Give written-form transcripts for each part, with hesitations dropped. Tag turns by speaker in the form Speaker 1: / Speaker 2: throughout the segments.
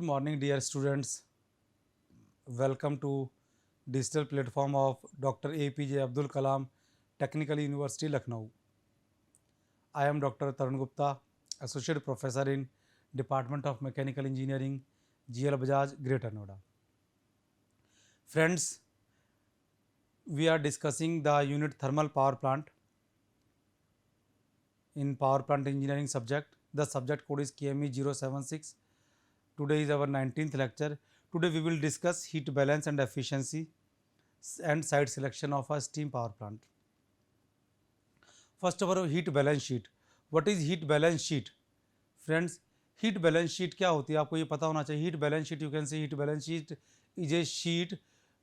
Speaker 1: Good morning, dear students. Welcome to digital platform of Dr. APJ Abdul Kalam Technical University, Lucknow. I am Dr. Tarun Gupta, Associate Professor in Department of Mechanical Engineering, GL Bajaj, Greater Noida. Friends, we are discussing the unit thermal power plant in power plant engineering subject. The subject code is KME 076. Today is our 19th lecture. Today we will discuss heat balance and efficiency and site selection of a steam power plant. First of all, heat balance sheet. What is heat balance sheet? Friends, heat balance sheet क्या होती है आपको ये पता होना चाहिए. Heat balance sheet, you can say heat balance sheet is a sheet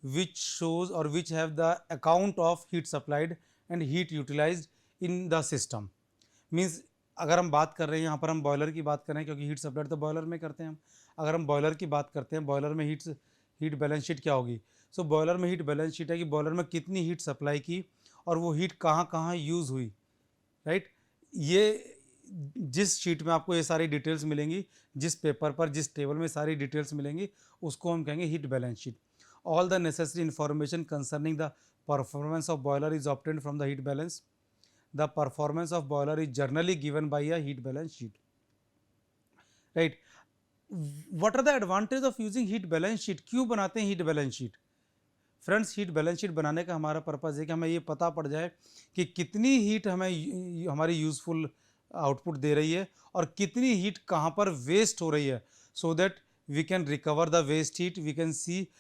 Speaker 1: which shows or which have the account of heat supplied and heat utilized in the system. Means अगर हम बात कर रहे हैं यहाँ पर हम बॉयलर की बात कर रहे हैं क्योंकि हीट सप्लाइड तो बॉयलर में करते हैं हम. अगर हम बॉयलर की बात करते हैं, बॉयलर में हीट बैलेंस शीट क्या होगी? सो बॉयलर में हीट बैलेंस शीट है कि बॉयलर में कितनी हीट सप्लाई की और वो हीट कहाँ कहाँ यूज़ हुई, राइट. ये जिस शीट में आपको ये सारी डिटेल्स मिलेंगी, जिस पेपर पर जिस टेबल में सारी डिटेल्स मिलेंगी, उसको हम कहेंगे heat balance sheet. All the necessary information concerning the performance of boiler is obtained from the heat balance. The performance of boiler is generally given by a heat balance sheet, right. What are the advantages of using heat balance sheet? क्यों बनाते हैं heat balance sheet? Friends, heat balance sheet बनाने का हमारा purpose है कि हमें ये पता पड़ जाए कि कितनी हीट हमें हमारी यूज़फुल आउटपुट दे रही है और कितनी हीट कहाँ पर वेस्ट हो रही है, so that we can recover the waste heat. We can see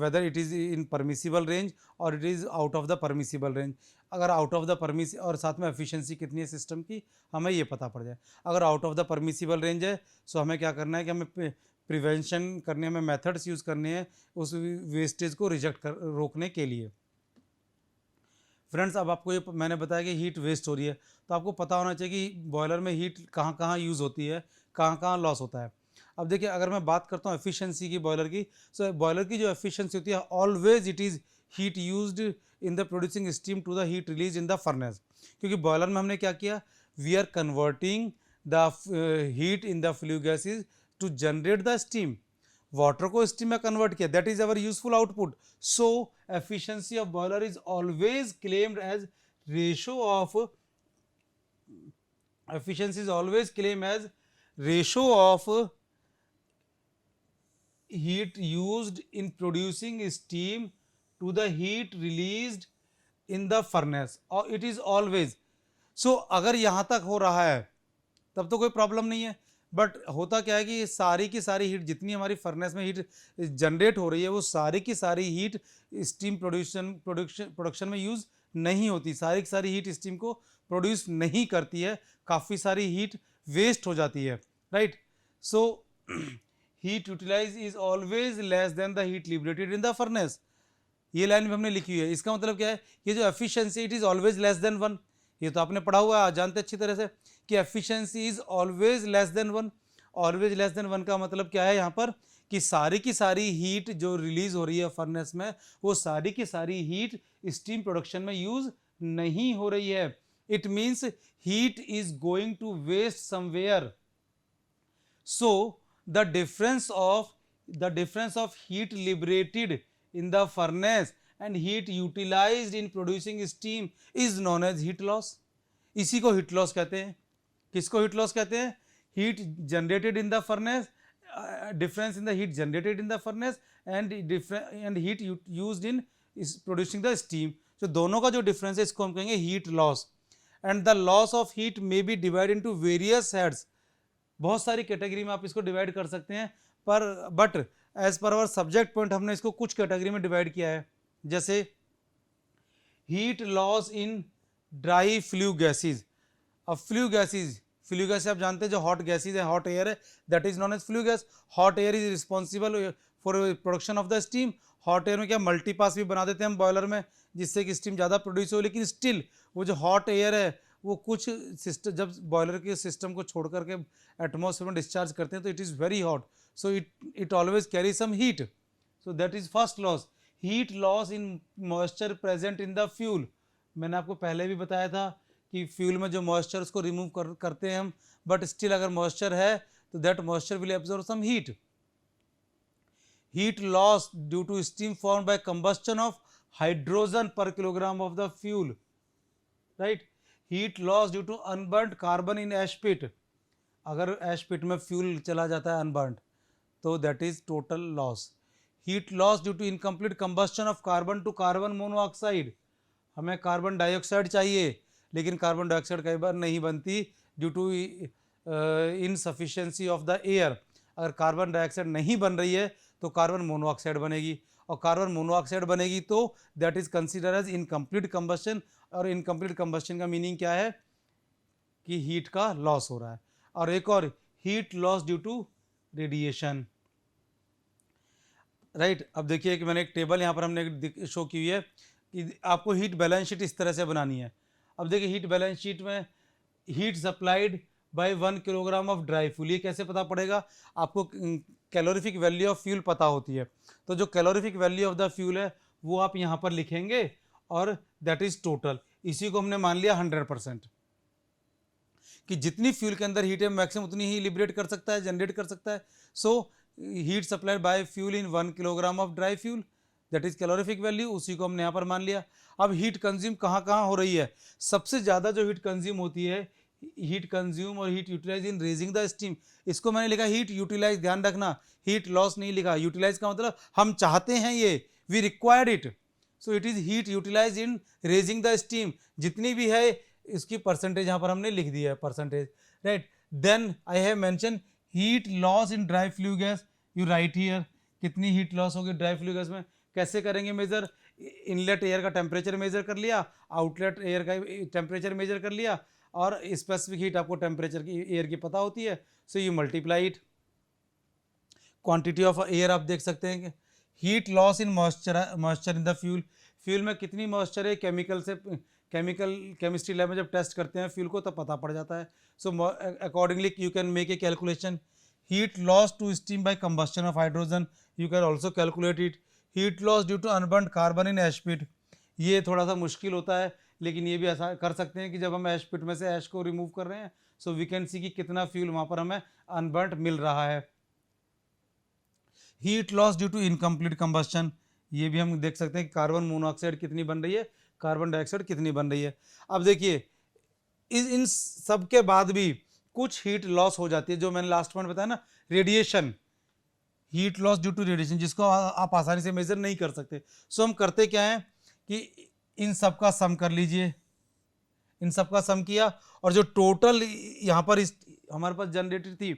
Speaker 1: whether it is in permissible range or it is out of the permissible range. अगर आउट ऑफ द परमिस और साथ में efficiency कितनी है system की, हमें ये पता पड़ जाए. अगर out of the permissible range है, सो हमें क्या करना है कि हमें प्रिवेंशन करने, हमें मेथड्स यूज़ करने हैं उस वेस्टेज को रोकने के लिए. फ्रेंड्स, अब आपको ये मैंने बताया कि हीट वेस्ट हो रही है, तो आपको पता होना चाहिए कि बॉयलर में हीट कहाँ कहाँ यूज़ होती है, कहाँ कहाँ लॉस होता है. अब देखिए, अगर मैं बात करता हूँ एफिशिएंसी की बॉयलर की, सो बॉयलर की जो एफिशिएंसी होती है, always it is heat used in the producing steam to the heat release in the furnace. क्योंकि बॉयलर में हमने क्या किया, we are converting the heat in the flue gases to generate the steam. Water को steam में convert किया, that is our useful output. So efficiency of boiler is always claimed as ratio of efficiency is always claimed as ratio of heat used in producing steam to the heat released in the furnace, or it is always. So अगर यहाँ तक हो रहा है तब तो कोई problem नहीं है, बट होता क्या है कि सारी की सारी हीट जितनी हमारी फर्नेस में हीट जनरेट हो रही है, वो सारी की सारी हीट स्टीम प्रोडक्शन में यूज़ नहीं होती. सारी की सारी हीट स्टीम को प्रोड्यूस नहीं करती है, काफ़ी सारी हीट वेस्ट हो जाती है, right. So heat utilize is always less than the heat liberated in the furnace. ये लाइन भी हमने लिखी हुई है. इसका मतलब क्या है, ये जो efficiency it is always less then 1, ये तो आपने पढ़ा हुआ है, जानते अच्छी तरह से कि efficiency is always less then 1. Always less then 1 का मतलब क्या है यहाँ पर, कि सारी की सारी हीट जो रिलीज हो रही है फर्नेस में, वो सारी की सारी हीट स्टीम प्रोडक्शन में यूज नहीं हो रही है. It means heat is going to waste somewhere. So the difference of heat liberated in the furnace and heat utilized in producing steam is known as heat loss. इसी को heat loss कहते हैं. किसको heat loss कहते हैं? Heat generated in the furnace, difference in the heat generated in the furnace and heat used in producing the steam. तो दोनों का जो difference है इसको हम कहेंगे heat loss. And the loss of heat may be divided into various heads. बहुत सारी कैटेगरी में आप इसको डिवाइड कर सकते हैं, पर but as per our subject point हमने इसको कुछ कैटेगरी में डिवाइड किया है. जैसे heat loss in dry flue gases. अब फ्लू गैस आप जानते हैं जो हॉट गैसेज है, हॉट एयर है, that is known as flue gas. Hot air is responsible for production of the steam. Hot air में क्या मल्टीपास भी बना देते हैं हम बॉयलर में, जिससे कि स्टीम ज़्यादा प्रोड्यूस हो, लेकिन स्टिल वो जो हॉट एयर है वो कुछ सिस्टम जब बॉयलर के सिस्टम को छोड़ करके एटमॉस्फेयर में डिस्चार्ज करते हैं तो it is very hot, so it always carry some heat. So that is first loss. Heat loss in moisture present in the fuel. मैंने आपको पहले भी बताया था कि फ्यूल में जो मॉइस्चर उसको रिमूव करते हैं हम, बट स्टिल अगर मॉइस्चर है तो that moisture will absorb some heat. heat loss due to steam formed by combustion of hydrogen per kilogram of the fuel, right? Heat loss due to unburnt carbon in ash pit. अगर एश पिट में fuel चला जाता है unburnt, तो that is total loss. Heat loss due to incomplete combustion of carbon to carbon monoxide. हमें carbon dioxide चाहिए, लेकिन carbon dioxide कई बार नहीं बनती due to insufficiency of the air. अगर कार्बन डाइऑक्साइड नहीं बन रही है तो कार्बन मोनोऑक्साइड बनेगी, और कार्बन मोनोऑक्साइड बनेगी तो that is consider as incomplete combustion. और इनकम्प्लीट कंबस्शन का मीनिंग क्या है कि हीट का लॉस हो रहा है. और एक और, heat loss due to radiation, right. अब देखिए कि मैंने एक टेबल यहाँ पर हमने शो की हुई है कि आपको हीट बैलेंस शीट इस तरह से बनानी है. अब देखिए हीट बैलेंस शीट में heat supplied by 1 kilogram of dry fuel, ये कैसे पता पड़ेगा? आपको कैलोरीफिक वैल्यू ऑफ फ्यूल पता होती है, तो जो calorific value of the fuel है वो आप यहाँ पर लिखेंगे, और दैट इज टोटल. इसी को हमने मान लिया 100%, कि जितनी फ्यूल के अंदर हीट है मैक्सिमम उतनी ही लिबरेट कर सकता है, जनरेट कर सकता है. So heat supplied by fuel in 1 kilogram of dry fuel, that is calorific value, उसी को हमने यहाँ पर मान लिया. अब हीट कंज्यूम कहाँ कहाँ हो रही है? सबसे ज़्यादा जो हीट कंज्यूम होती है, हीट कंज्यूम और heat utilize in raising the steam. इसको मैंने लिखा हीट यूटिलाइज, ध्यान रखना, हीट लॉस नहीं लिखा. यूटिलाइज का मतलब हम चाहते हैं ये, we required it. So it is heat utilize in raising the steam. जितनी भी है इसकी परसेंटेज यहाँ पर हमने लिख दिया है, percentage, right. Then I have mention heat loss in dry flue gas. You write here कितनी हीट लॉस होगी ड्राई फ्लू गैस में. कैसे करेंगे मेजर? इनलेट एयर का टेम्परेचर मेजर कर लिया, आउटलेट एयर का टेम्परेचर मेजर कर लिया, और स्पेसिफिक हीट आपको टेम्परेचर की एयर की पता होती है, so you multiply it. Quantity of air आप देख सकते हैं कि heat loss in moisture in the fuel. Fuel में कितनी मॉइस्चर है, केमिकल से केमिस्ट्री लैब में जब टेस्ट करते हैं फ्यूल को तब पता पड़ जाता है. So accordingly you can make a calculation. Heat loss to steam by combustion of hydrogen, you can also calculate it. Heat loss due to unburnt carbon in ash pit, ये थोड़ा सा मुश्किल होता है, लेकिन ये भी ऐसा कर सकते हैं कि जब हम एश पिट में से एश को रिमूव कर रहे हैं, सो वी कैन सी कि कितना फ्यूल वहाँ पर हमें अनबर्न मिल रहा है. Heat loss due to incomplete combustion, ये भी हम देख सकते हैं कि कार्बन मोनोऑक्साइड कितनी बन रही है, कार्बन डाइऑक्साइड कितनी बन रही है. अब देखिए इन सब के बाद भी कुछ हीट लॉस हो जाती है, जो मैंने लास्ट पॉइंट बताया ना, radiation. Heat loss due to radiation, जिसको आप आसानी से मेजर नहीं कर सकते. सो हम करते क्या है कि इन सब का सम कर लीजिए, इन सब का सम किया, और जो टोटल यहाँ पर इस हमारे पास जनरेटेड थी,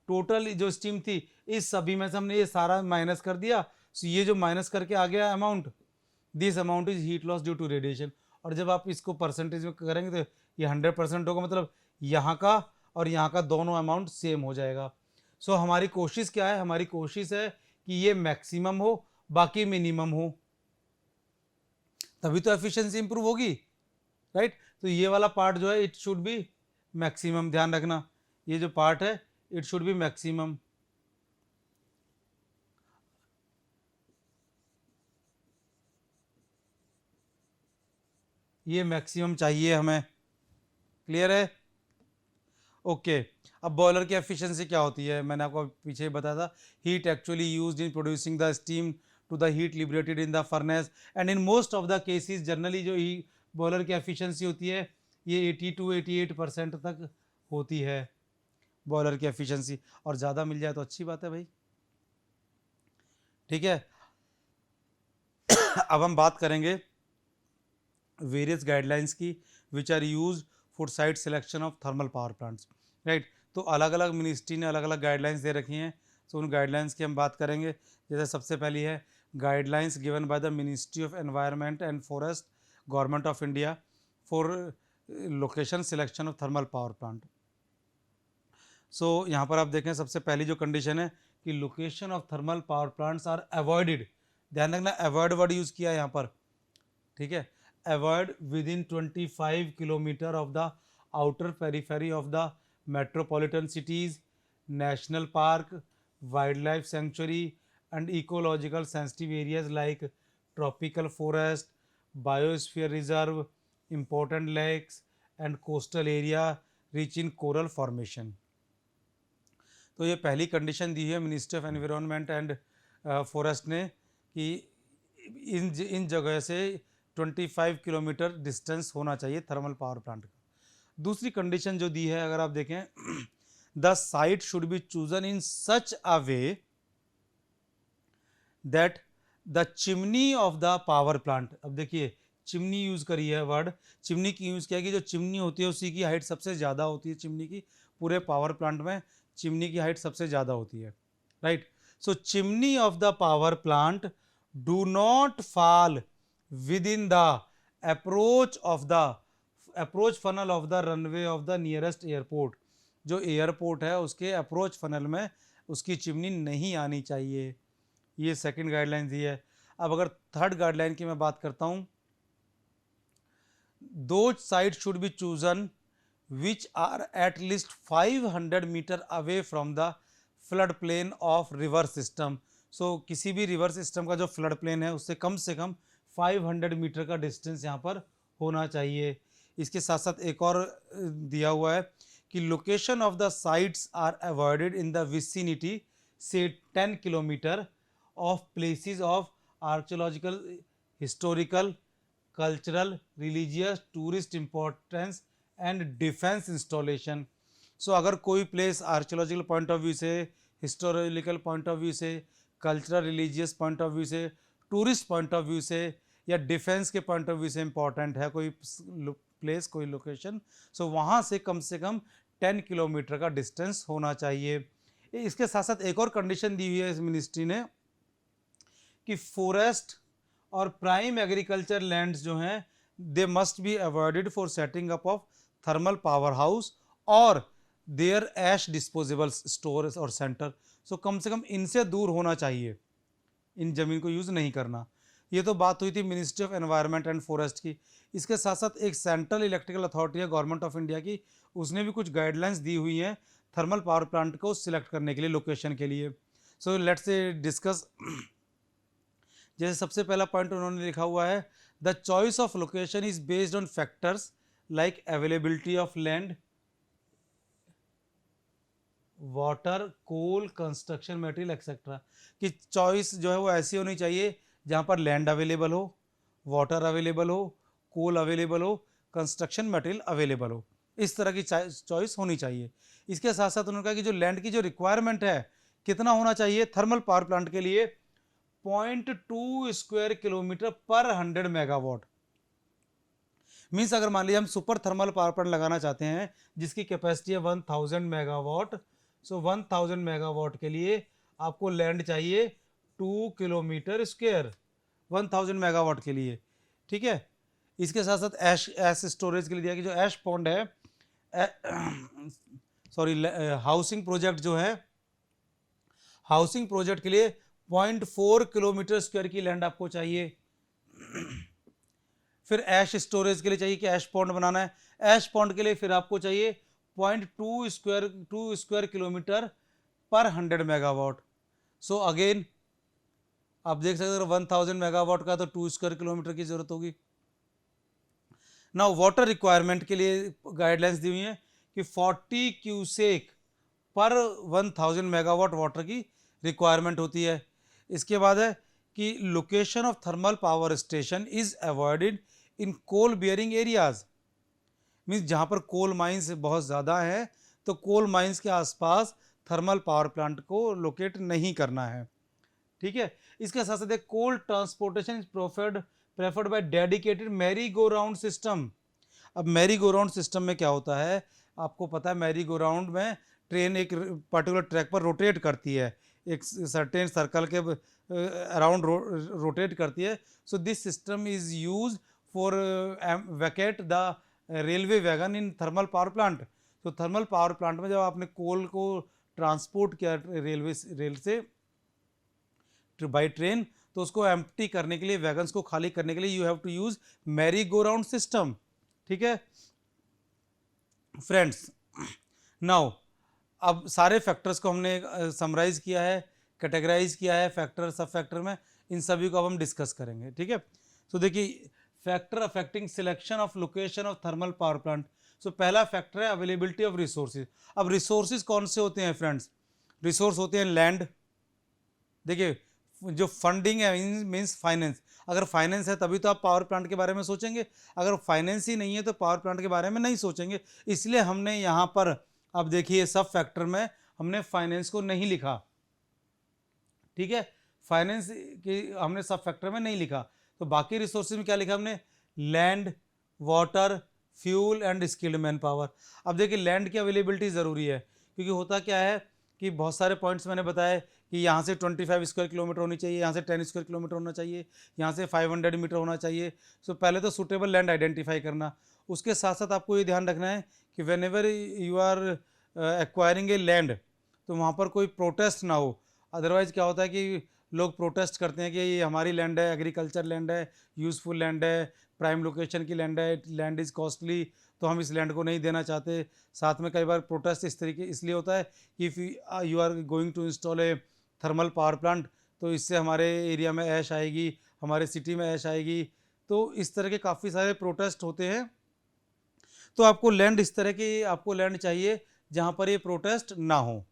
Speaker 1: टोटल जो स्टीम थी, इस सभी में से हमने ये सारा माइनस कर दिया. सो ये जो माइनस करके आ गया amount, this amount is heat loss due to radiation. और जब आप इसको परसेंटेज में करेंगे तो ये 100% होगा, मतलब यहाँ का और यहाँ का दोनों अमाउंट सेम हो जाएगा. सो हमारी कोशिश क्या है? हमारी कोशिश है कि ये मैक्सिमम हो, बाकी मिनिमम हो, तभी तो एफिशिएंसी इंप्रूव होगी, राइट. तो ये वाला पार्ट जो है इट शुड बी मैक्सिमम, ध्यान रखना, ये जो पार्ट है इट शुड बी मैक्सिमम. ये मैक्सिमम चाहिए हमें, क्लियर है? ओके. अब बॉयलर की एफिशिएंसी क्या होती है? मैंने आपको पीछे ही बताया था, heat actually used in producing the steam to the heat liberated in the furnace, and in most of the cases generally जो ही बॉयलर की एफिशिएंसी होती है ये 80 to 88% तक होती है बॉयलर की एफिशिएंसी, और ज़्यादा मिल जाए तो अच्छी बात है भाई, ठीक है. अब हम बात करेंगे वेरियस गाइडलाइंस की which are use for site selection of thermal power plants, right. तो अलग अलग मिनिस्ट्री ने अलग अलग गाइडलाइंस दे रखी हैं, तो उन गाइडलाइंस की हम बात करेंगे. जैसे सबसे पहली है guidelines given by the ministry of environment and forest, government of India, for location selection of thermal power plant. So यहाँ पर आप देखें सबसे पहली जो कंडीशन है कि location of thermal power plants are avoided. ध्यान रखना, अवॉइड वर्ड यूज़ किया है यहाँ पर, ठीक है. Avoid with in 25 kilometre of the outer periphery of the metropolitan cities, national park, wild life sanctuary and ecological sensitive areas like tropical forest, biosphere reserve, important lakes and coastal area rich in coral formation. तो ये पहली condition दी है ministry of environment and forest ने कि इन जगह से 25 kilometre distance होना चाहिए थर्मल पावर प्लांट का। दूसरी कंडीशन जो दी है अगर आप देखें, the site should be chosen in such a way that the chimney of the power plant. अब देखिए चिमनी यूज करी है वर्ड, चिमनी की यूज किया कि जो चिमनी होती है उसी की हाइट सबसे ज़्यादा होती है, चिमनी की पूरे पावर प्लांट में चिमनी की हाइट सबसे ज़्यादा होती है, right. So chimney of the power plant do not fall with in the approach funnel of the runway of the nearest airport. जो एयरपोर्ट है उसके अप्रोच फनल में उसकी चिमनी नहीं आनी चाहिए। ये सेकंड गाइडलाइन दी है। अब अगर थर्ड गाइडलाइन की मैं बात करता हूँ, दो site should be chosen which are at least 500 metre away from the flood plain of river system. So किसी भी रिवर सिस्टम का जो फ्लड प्लेन है उससे कम 500 मीटर का डिस्टेंस यहाँ पर होना चाहिए। इसके साथ साथ एक और दिया हुआ है कि location of the sites are avoided in the vicinity से 10 kilometre of places of archaeological, historical, cultural, religious, tourist importance and defence installation. So अगर कोई place archaeological point of view से, हिस्टोरिकल पॉइंट ऑफ व्यू से, cultural religious point of view से, tourist point of view से या defence के point of view से important है कोई प्लेस, कोई लोकेशन, सो वहाँ से कम 10 किलोमीटर का डिस्टेंस होना चाहिए। इसके साथ साथ एक और कंडीशन दी हुई है इस मिनिस्ट्री ने कि फॉरेस्ट और प्राइम एग्रीकल्चर लैंड्स जो हैं they must be avoided for setting up of thermal power house और देयर ऐश डिस्पोजेबल स्टोर और सेंटर। सो कम से कम इनसे दूर होना चाहिए, इन जमीन को यूज़ नहीं करना। ये तो बात हुई थी ministry of environment and forest की। इसके साथ साथ एक सेंट्रल इलेक्ट्रिकल अथॉरिटी है गवर्नमेंट ऑफ इंडिया की, उसने भी कुछ गाइडलाइंस दी हुई हैं थर्मल पावर प्लांट को सिलेक्ट करने के लिए, लोकेशन के लिए। So let's see discuss. जैसे सबसे पहला पॉइंट उन्होंने लिखा हुआ है, the choice of location is based on factors like availability of land, water, coal, construction material etcetera. कि चॉइस जो है वो ऐसी होनी चाहिए जहाँ पर लैंड अवेलेबल हो, वाटर अवेलेबल हो, कोल अवेलेबल हो, कंस्ट्रक्शन मटेरियल अवेलेबल हो, इस तरह की चॉइस होनी चाहिए। इसके साथ साथ उन्होंने कहा कि जो लैंड की जो रिक्वायरमेंट है कितना होना चाहिए थर्मल पावर प्लांट के लिए, 0.2 स्क्वायर किलोमीटर पर 100 मेगावाट। मीन्स अगर मान लीजिए हम सुपर थर्मल पावर प्लांट लगाना चाहते हैं जिसकी कैपेसिटी है 1000 मेगावाट, सो 1000 मेगावाट के लिए आपको लैंड चाहिए 2 किलोमीटर स्क्वायर 1000 मेगावाट के लिए, ठीक है। इसके साथ साथ ऐश स्टोरेज के लिए दिया कि जो ऐश पॉन्ड है, सॉरी हाउसिंग प्रोजेक्ट जो है, हाउसिंग प्रोजेक्ट के लिए 0.4 किलोमीटर स्क्वायर की लैंड आपको चाहिए। फिर ऐश स्टोरेज के लिए चाहिए कि ऐश पॉन्ड बनाना है, ऐश पॉन्ड के लिए फिर आपको चाहिए 0.2 स्क्वायर किलोमीटर पर 100 मेगावाट। सो अगेन आप देख सकते हो 1000 मेगावाट का तो 2 स्क्वायर किलोमीटर की जरूरत होगी। नाउ वाटर रिक्वायरमेंट के लिए गाइडलाइंस दी हुई है कि 40 क्यूसेक पर 1000 मेगावाट वाटर की रिक्वायरमेंट होती है। इसके बाद है कि location of thermal power station is avoided in coal bearing areas. Means जहाँ पर कोल माइंस बहुत ज़्यादा है तो कोल माइंस के आसपास थर्मल पावर प्लांट को लोकेट नहीं करना है, ठीक है। इसके साथ साथ coal transportation is preferred by dedicated merry go round system. अब मैरी गो राउंड सिस्टम में क्या होता है आपको पता है, मैरी गो राउंड में ट्रेन एक पर्टिकुलर ट्रैक पर रोटेट करती है, एक सर्टेन सर्कल के अराउंड रोटेट करती है। So this system is use for vacate the railway wagon in thermal power plant. तो थर्मल पावर प्लांट में जब आपने कोल को ट्रांसपोर्ट किया रेल से बाई ट्रेन, तो उसको एम्प्टी करने के लिए, वैगन्स को खाली करने के लिए you have to use merry go round system, ठीक है फ्रेंड्स। नाउ अब सारे फैक्टर्स को हमने समराइज किया है, कैटेगराइज किया है फैक्टर सब फैक्टर में, इन सभी को अब हम डिस्कस करेंगे, ठीक है। तो देखिए factor affecting selection of location of thermal power plant. So पहला फैक्टर है अवेलेबिलिटी ऑफ रिसोर्सेज। अब रिसोर्सेज कौन से होते हैं फ्रेंड्स, रिसोर्स होते हैं लैंड, देखिए जो फंडिंग है मीन्स फाइनेंस, अगर फाइनेंस है तभी तो आप पावर प्लांट के बारे में सोचेंगे, अगर फाइनेंस ही नहीं है तो पावर प्लांट के बारे में नहीं सोचेंगे। इसलिए हमने यहाँ पर, अब देखिए सब फैक्टर में हमने फाइनेंस को नहीं लिखा, ठीक है, फाइनेंस की हमने सब फैक्टर में नहीं लिखा। तो बाकी रिसोर्सेज में क्या लिखा हमने, land, water, fuel and skilled man power. अब देखिए लैंड की अवेलेबिलिटी ज़रूरी है, क्योंकि होता क्या है कि बहुत सारे पॉइंट्स मैंने बताए कि यहाँ से 25 स्क्वायर किलोमीटर होनी चाहिए, यहाँ से 10 स्क्वायर किलोमीटर होना चाहिए, यहाँ से 500 मीटर होना चाहिए। सो पहले तो सूटेबल लैंड आइडेंटिफाई करना, उसके साथ साथ आपको ये ध्यान रखना है कि whenever you are acquiring a land, तो वहाँ पर कोई प्रोटेस्ट ना हो। अदरवाइज़ क्या होता है कि लोग प्रोटेस्ट करते हैं कि ये हमारी लैंड है, एग्रीकल्चर लैंड है, यूज़फुल लैंड है, प्राइम लोकेशन की लैंड है, लैंड इज़ कॉस्टली, तो हम इस लैंड को नहीं देना चाहते। साथ में कई बार प्रोटेस्ट इस तरीके इसलिए होता है कि if you are going to install a thermal power plant, तो इससे हमारे एरिया में ऐश आएगी, हमारे सिटी में ऐश आएगी। तो इस तरह के काफ़ी सारे प्रोटेस्ट होते हैं। तो आपको लैंड, इस तरह की आपको लैंड चाहिए जहाँ पर ये प्रोटेस्ट ना हो,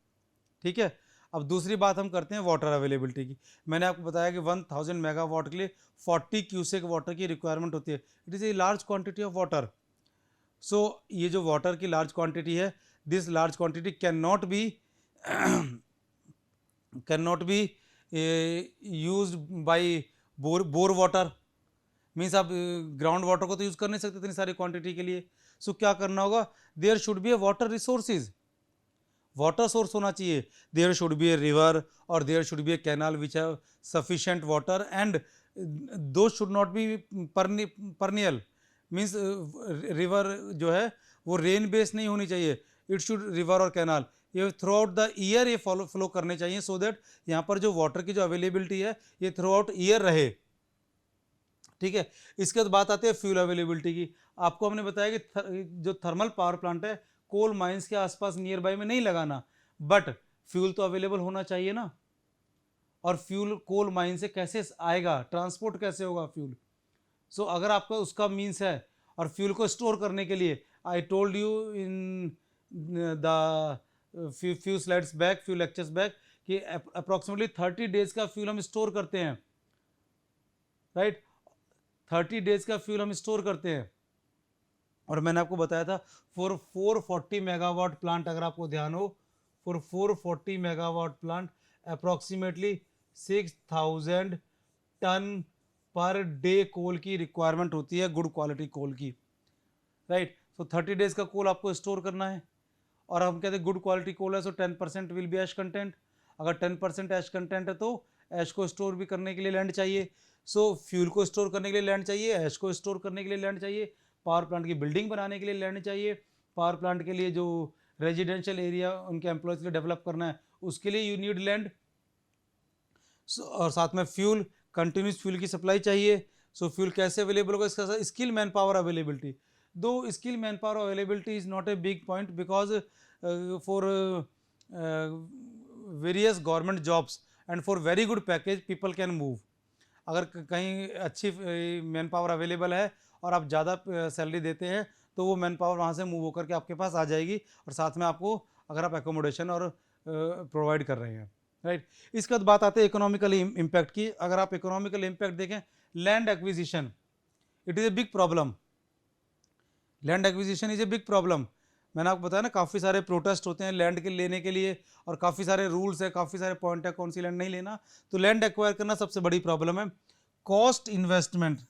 Speaker 1: ठीक है। अब दूसरी बात हम करते हैं वाटर अवेलेबिलिटी की। मैंने आपको बताया कि 1000 मेगावाट के लिए 40 क्यूसेक वाटर की रिक्वायरमेंट होती है। It is a large quantity of water. So ये जो वाटर की लार्ज क्वांटिटी है, this large quantity can not be use by bore water, means आप ग्राउंड वाटर को तो यूज़ कर नहीं सकते इतनी सारी क्वांटिटी के लिए। सो क्या करना होगा, there should be a water resources, water source होना चाहिए। There should be a river और there should be a canal which have sufficient water, and those should not be perennial, means river जो है वो रेन बेस्ड नहीं होनी चाहिए, it should, river और कैनाल ये थ्रू आउट द ईयर ये फ्लो करने चाहिए, सो दैट यहाँ पर जो वाटर की जो अवेलेबिलिटी है ये थ्रू आउट ईयर रहे, ठीक है। इसके बाद बात आती है फ्यूल अवेलेबिलिटी की। आपको हमने बताया कि जो थर्मल पावर प्लांट है कोल माइंस के आसपास नियर बाय में नहीं लगाना, बट फ्यूल तो अवेलेबल होना चाहिए ना। और फ्यूल कोल माइन से कैसे आएगा, ट्रांसपोर्ट कैसे होगा फ्यूल। सो अगर आपका उसका मीन्स है, और फ्यूल को स्टोर करने के लिए I told you in the few slides back, few lectures back, कि अप्रोक्सीमेटली 30 डेज का फ्यूल हम स्टोर करते हैं, राइट। 30 डेज का फ्यूल हम स्टोर करते हैं। और मैंने आपको बताया था फॉर 440 मेगावाट प्लांट, अगर आपको ध्यान हो, for 440 megawatt plant approximately 6000 ton per day coal की रिक्वायरमेंट होती है, गुड क्वालिटी कोल की, राइट। सो 30 डेज का कोल आपको स्टोर करना है, और हम कहते हैं गुड क्वालिटी कोल है, सो 10% विल बी ऐश कंटेंट। अगर 10% ऐश कंटेंट है तो ऐश को स्टोर भी करने के लिए लैंड चाहिए। सो फ्यूल को स्टोर करने के लिए लैंड चाहिए, ऐश को स्टोर करने के लिए लैंड चाहिए, पावर प्लांट की बिल्डिंग बनाने के लिए लैंड चाहिए, पावर प्लांट के लिए जो रेजिडेंशियल एरिया उनके एम्प्लॉयज़ के लिए डेवलप करना है उसके लिए यू नीड लैंड। और साथ में फ्यूल, कंटिन्यूस फ्यूल की सप्लाई चाहिए। सो फ्यूल कैसे अवेलेबल होगा, इसका साथ स्किल मैन पावर अवेलेबिलिटी। दो skill man power availability is not a big point, because for various government jobs and for very good package people can move. अगर कहीं अच्छी मैन पावर अवेलेबल है और आप ज़्यादा सैलरी देते हैं तो वो मैन पावर वहाँ से मूव होकर के आपके पास आ जाएगी, और साथ में आपको, अगर आप एकोमोडेशन और प्रोवाइड कर रहे हैं, राइट। इसके बाद बात आती है इकोनॉमिकल इम्पैक्ट की। अगर आप इकोनॉमिकल इम्पैक्ट देखें, land acquisition it is a big problem, land acquisition is a big problem. मैंने आपको बताया ना काफ़ी सारे प्रोटेस्ट होते हैं लैंड के लेने के लिए, और काफ़ी सारे रूल्स है, काफ़ी सारे पॉइंट है कौन सी लैंड नहीं लेना। तो लैंड एक्वायर करना सबसे बड़ी प्रॉब्लम है। कॉस्ट इन्वेस्टमेंट,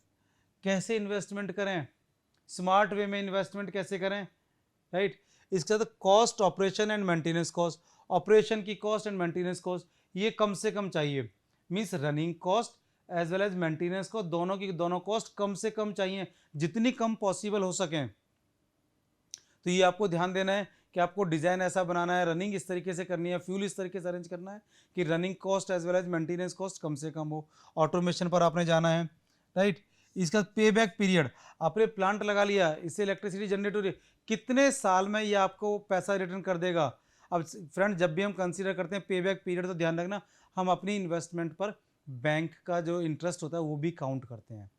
Speaker 1: कैसे इन्वेस्टमेंट करें, स्मार्ट वे में इन्वेस्टमेंट कैसे करें, राइट। इसके साथ cost, operation and maintenance cost, operation की कॉस्ट एंड मेंटेनेंस कॉस्ट ये कम से कम चाहिए, means running cost as well as maintenance cost, दोनों की दोनों कॉस्ट कम से कम चाहिए, जितनी कम पॉसिबल हो सकें। तो ये आपको ध्यान देना है कि आपको डिज़ाइन ऐसा बनाना है, रनिंग इस तरीके से करनी है, फ्यूल इस तरीके से अरेंज करना है कि running cost as well as maintenance cost कम से कम हो। ऑटोमेशन पर आपने जाना है, राइट। इसका पे बैक पीरियड, आपने प्लांट लगा लिया, इससे इलेक्ट्रिसिटी जनरेट हो रही है, कितने साल में ये आपको पैसा रिटर्न कर देगा। अब फ्रेंड जब भी हम कंसीडर करते हैं पे बैक पीरियड, तो ध्यान रखना हम अपनी इन्वेस्टमेंट पर बैंक का जो इंटरेस्ट होता है वो भी काउंट करते हैं।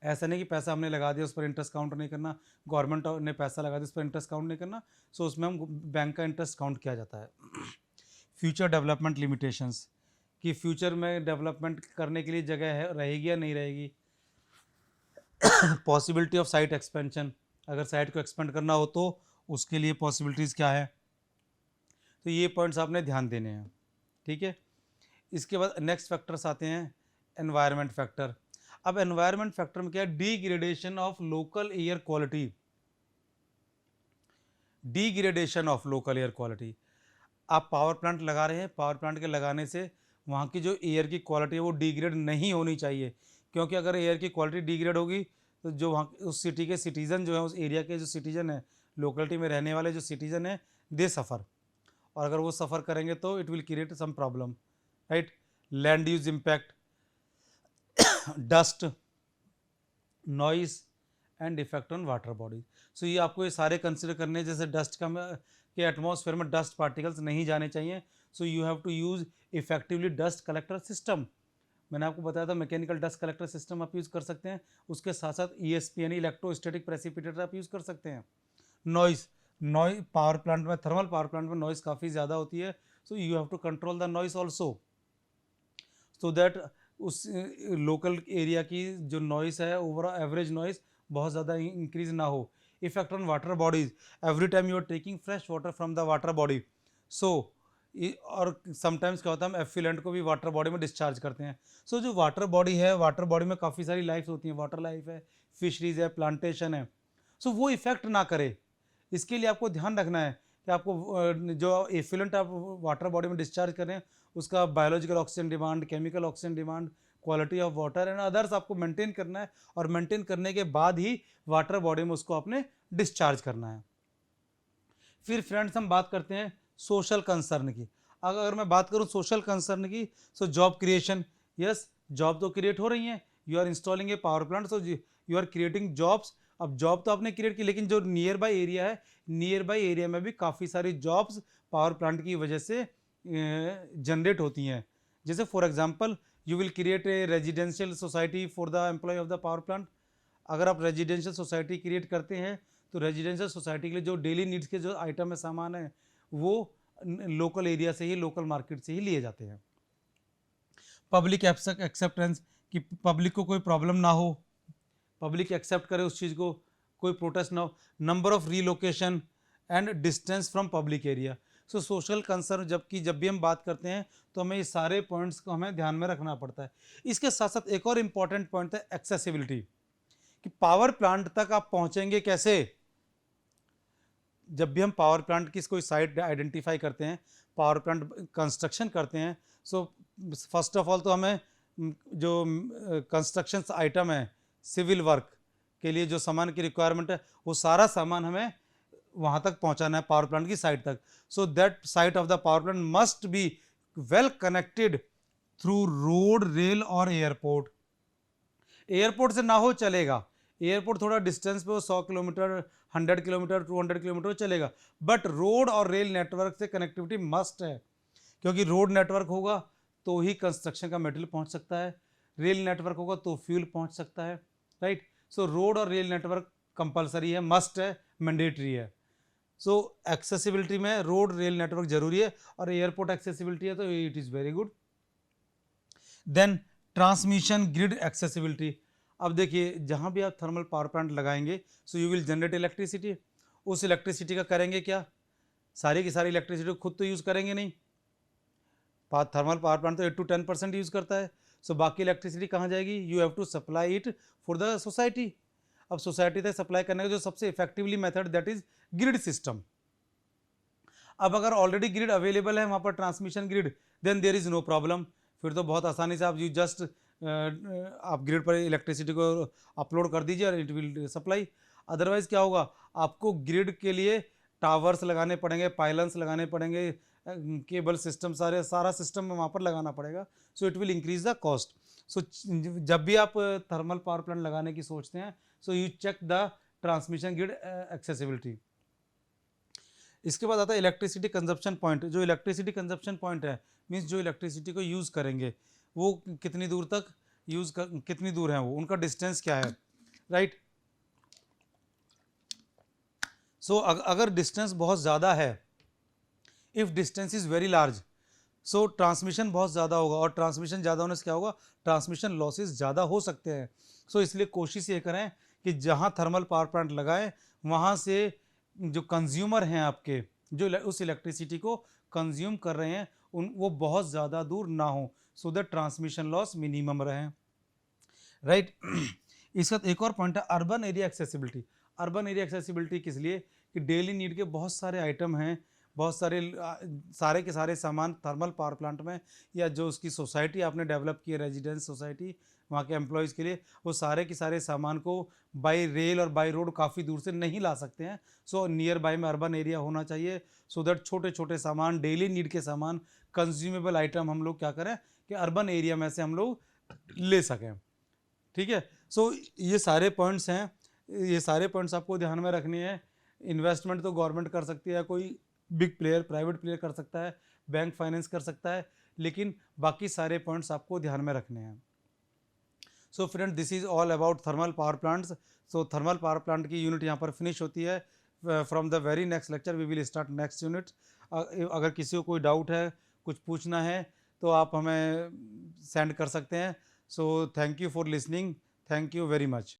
Speaker 1: ऐसा नहीं कि पैसा हमने लगा दिया उस पर इंटरेस्ट काउंट नहीं करना, गवर्नमेंट ने पैसा लगा दिया उस पर इंटरेस्ट काउंट नहीं करना, सो उसमें हम बैंक का इंटरेस्ट काउंट किया जाता है। फ्यूचर डेवलपमेंट लिमिटेशंस, कि फ्यूचर में डेवलपमेंट करने के लिए जगह है, रहेगी या नहीं रहेगी। पॉसिबिलिटी ऑफ साइट एक्सपेंशन, अगर साइट को एक्सपेंड करना हो तो उसके लिए पॉसिबिलिटीज़ क्या है। तो ये पॉइंट्स आपने ध्यान देने हैं, ठीक है। इसके बाद नेक्स्ट फैक्टर्स आते हैं एनवायरनमेंट फैक्टर। अब एनवायरनमेंट फैक्टर में क्या है, degradation of local air quality, degradation of local air quality. आप पावर प्लांट लगा रहे हैं, पावर प्लांट के लगाने से वहाँ की जो एयर की क्वालिटी है वो डिग्रेड नहीं होनी चाहिए, क्योंकि अगर एयर की क्वालिटी डिग्रेड होगी तो जो वहाँ उस सिटी के सिटीज़न जो है, उस एरिया के जो सिटीज़न है, लोकेलिटी में रहने वाले जो सिटीज़न है, दे सफ़र। और अगर वो सफ़र करेंगे तो it will create some problem, right. Land use impact, dust, noise and effect on water bodies. So ये आपको ये सारे कंसिडर करने हैं, जैसे डस्ट का कि एटमॉस्फेयर में डस्ट पार्टिकल्स नहीं जाने चाहिए। So you have to use effectively dust collector system. मैंने आपको बताया था मैकेनिकल डस्ट कलेक्टर सिस्टम आप यूज़ कर सकते हैं, उसके साथ साथ ESP यानी इलेक्ट्रोस्टैटिक प्रेसिपिटेटर आप यूज़ कर सकते हैं। नॉइस, पावर प्लांट में, थर्मल पावर प्लांट में नॉइस काफ़ी ज़्यादा होती है, so you have to control the noise also, so that उस लोकल एरिया की जो नॉइस है, ओवरऑल एवरेज नॉइस बहुत ज़्यादा इंक्रीज ना हो। Effect on water bodies, every time you are taking fresh water from the water body, so और sometimes क्या होता है, हम एफिलेंट को भी वाटर बॉडी में डिस्चार्ज करते हैं। सो जो वाटर बॉडी है, वाटर बॉडी में काफ़ी सारी लाइफ होती हैं, वाटर लाइफ है, फिशरीज है, प्लांटेशन है, सो वो इफेक्ट ना करे, इसके लिए आपको ध्यान रखना है कि आपको जो एफिलेंट आप वाटर बॉडी में डिस्चार्ज कर रहे हैं उसका biological oxygen demand, chemical oxygen demand, quality of water and others आपको मेंटेन करना है, और मेंटेन करने के बाद ही वाटर बॉडी में उसको आपने डिस्चार्ज करना है। फिर फ्रेंड्स हम बात करते हैं सोशल कंसर्न की। अगर मैं बात करूं सोशल कंसर्न की, so job creation, yes job तो क्रिएट हो रही हैं, you are installing a power plant, so you are creating jobs. अब जॉब तो आपने क्रिएट की, लेकिन जो नियर बाई एरिया है, नियर बाई एरिया में भी काफ़ी सारी जॉब्स पावर प्लांट की वजह से जनरेट होती हैं। जैसे for example you will create a residential society for the employ of the power plant. अगर आप रेजिडेंशियल सोसाइटी क्रिएट करते हैं तो रेजिडेंशियल सोसाइटी के लिए जो डेली नीड्स के जो आइटम है, सामान है, वो लोकल एरिया से ही, लोकल मार्केट से ही लिए जाते हैं। पब्लिक एक्सेप्टेंस, कि पब्लिक को कोई प्रॉब्लम ना हो, पब्लिक एक्सेप्ट करे उस चीज़ को, कोई प्रोटेस्ट ना हो। Number of relocation and distance from public area. So social concern जब भी हम बात करते हैं तो हमें ये सारे पॉइंट्स को हमें ध्यान में रखना पड़ता है। इसके साथ साथ एक और इम्पॉर्टेंट पॉइंट है एक्सेसिबिलिटी, कि पावर प्लांट तक आप पहुंचेंगे कैसे। जब भी हम पावर प्लांट की कोई साइट आइडेंटिफाई करते हैं, पावर प्लांट कंस्ट्रक्शन करते हैं, सो फर्स्ट ऑफ ऑल तो हमें जो कंस्ट्रक्शन आइटम है, सिविल वर्क के लिए जो सामान की रिक्वायरमेंट है, वो सारा सामान हमें वहाँ तक पहुँचाना है, पावर प्लांट की साइट तक। So that site of the power plant must be well connected through road, rail और एयरपोर्ट। एयरपोर्ट से ना हो चलेगा, एयरपोर्ट थोड़ा डिस्टेंस पे हो, 100 किलोमीटर, 100 किलोमीटर, 200 किलोमीटर चलेगा, बट रोड और रेल नेटवर्क से कनेक्टिविटी मस्ट है, क्योंकि रोड नेटवर्क होगा तो ही कंस्ट्रक्शन का मटेरियल पहुंच सकता है, रेल नेटवर्क होगा तो फ्यूल पहुंच सकता है, राइट। सो रोड और रेल नेटवर्क कंपलसरी है, मस्ट है, मैंडेटरी है। सो एक्सेसिबिलिटी में रोड रेल नेटवर्क जरूरी है, और एयरपोर्ट एक्सेसिबिलिटी है तो it is very good. Then transmission grid accessibility. अब देखिए जहाँ भी आप थर्मल पावर प्लांट लगाएंगे, so you will generate electricity. उस इलेक्ट्रिसिटी का करेंगे क्या, सारी की सारी इलेक्ट्रिसिटी खुद तो यूज़ करेंगे नहीं, थर्मल पावर प्लांट तो 8 to 10% यूज़ करता है। सो बाकी इलेक्ट्रिसिटी कहाँ जाएगी, you have to supply it for the society. अब सोसाइटी तक सप्लाई करने का जो सबसे effectively method, that is grid system. अब अगर ऑलरेडी ग्रिड अवेलेबल है वहाँ पर, transmission grid, then there is no problem, फिर तो बहुत आसानी से आप यू जस्ट आप ग्रिड पर इलेक्ट्रिसिटी को अपलोड कर दीजिए और इट विल सप्लाई। अदरवाइज क्या होगा, आपको ग्रिड के लिए टावर्स लगाने पड़ेंगे, पाइलन्स लगाने पड़ेंगे, केबल सिस्टम, सारा सिस्टम वहाँ पर लगाना पड़ेगा, so it will increase the cost. So जब भी आप थर्मल पावर प्लांट लगाने की सोचते हैं, so you check the transmission grid accessibility. इसके बाद आता है इलेक्ट्रिसिटी कंजप्शन पॉइंट। जो इलेक्ट्रिसिटी कंजप्शन पॉइंट है, मीन्स जो इलेक्ट्रिसिटी को यूज़ करेंगे वो कितनी दूर तक कितनी दूर है, वो उनका डिस्टेंस क्या है, राइट। सो अगर डिस्टेंस बहुत ज़्यादा है, if distance is very large, so transmission बहुत ज़्यादा होगा, और ट्रांसमिशन ज़्यादा होने से क्या होगा, ट्रांसमिशन लॉसेस ज़्यादा हो सकते हैं। सो इसलिए कोशिश ये करें कि जहाँ थर्मल पावर प्लांट लगाएं, वहाँ से जो कंज्यूमर हैं आपके, जो उस इलेक्ट्रिसिटी को कंज्यूम कर रहे हैं, वो बहुत ज़्यादा दूर ना हो, so that transmission loss minimum रहे, राइट। इसका एक और पॉइंट है urban area accessibility. Urban area accessibility किस लिए, कि डेली नीड के बहुत सारे आइटम हैं, बहुत सारे सारे के सारे सामान थर्मल पावर प्लांट में, या जो उसकी सोसाइटी आपने डेवलप की है, रेजिडेंस सोसाइटी, वहाँ के एम्प्लॉयज़ के लिए, वो सारे के सारे सामान को बाय रेल और बाय रोड काफ़ी दूर से नहीं ला सकते हैं। सो नियर बाय में अर्बन एरिया होना चाहिए, सो दैट छोटे छोटे सामान, डेली नीड के सामान, कंज्यूमेबल आइटम हम लोग क्या करें कि अर्बन एरिया में से हम लोग ले सकें, ठीक है। सो ये सारे पॉइंट्स हैं, ये सारे पॉइंट्स आपको ध्यान में रखने हैं। इन्वेस्टमेंट तो गवर्नमेंट कर सकती है, कोई बिग प्लेयर, प्राइवेट प्लेयर कर सकता है, बैंक फाइनेंस कर सकता है, लेकिन बाकी सारे पॉइंट्स आपको ध्यान में रखने हैं। So friend, this is all about thermal power plants. So thermal power plant की यूनिट यहाँ पर फिनिश होती है। From the very next lecture we will start next unit. अगर किसी को कोई डाउट है, कुछ पूछना है, तो आप हमें सेंड कर सकते हैं। So thank you for listening, thank you very much.